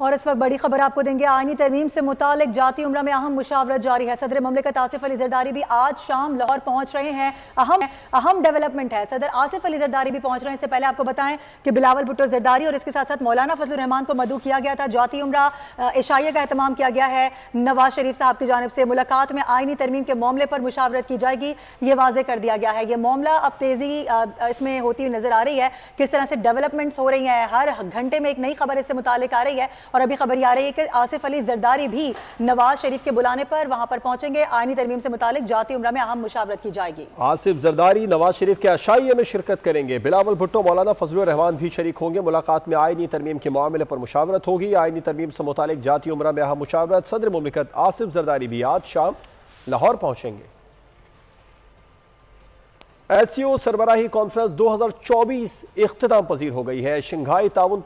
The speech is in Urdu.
اور اس وقت بڑی خبر آپ کو دیں گے، آئینی ترمیم سے متعلق جاتی عمرہ میں اہم مشاورت جاری ہے۔ صدر مملکت آصف علی زرداری بھی آج شام لاہور پہنچ رہے ہیں۔ اہم ڈیولپمنٹ ہے، صدر آصف علی زرداری بھی پہنچ رہے ہیں۔ اس سے پہلے آپ کو بتائیں کہ بلاول بھٹو زرداری اور اس کے ساتھ ساتھ مولانا فضل الرحمان کو مدعو کیا گیا تھا۔ جاتی عمرہ عشائیہ کا اہتمام کیا گیا ہے نواز شریف صاحب کی جانب سے۔ ملاقات میں آئینی ترمیم کے معاملے پر مشاورت کی جائے گی، یہ واضح کر دیا گیا ہے۔ یہ معاملہ اب تیزی اس میں ہوتی ہوئی نظر آ رہی ہے، کس طرح سے ڈیولپمنٹس ہو رہی ہیں، ہر گھنٹے میں ایک نئی خبر اس سے متعلق آ رہی ہے، اور ابھی خبر یہ آ رہی ہے کہ آصف علی زرداری بھی نواز شریف کے بلانے پر وہاں پر پہنچیں گے۔ آئینی ترمیم سے متعلق جاتی عمرہ میں اہم مشاورت کی جائے گی۔ آصف زرداری نواز شریف کے عشائیے میں شرکت کریں گے۔ بلاول بھٹو، مولانا فضل الرحمان بھی شریک ہوں گے۔ ملاقات میں آئینی ترمیم کے معاملے پر مشاورت ہوگی۔ آئینی ترمیم سے متعلق جاتی عمرہ میں اہم مشاورت۔ صدر مملکت آصف زرداری بھی آج شام لاہور پہنچیں گے۔ ایس سی او سربراہی کانفرنس 2024 اختتام پذیر ہو گئی ہے۔ شنگھائی تعاون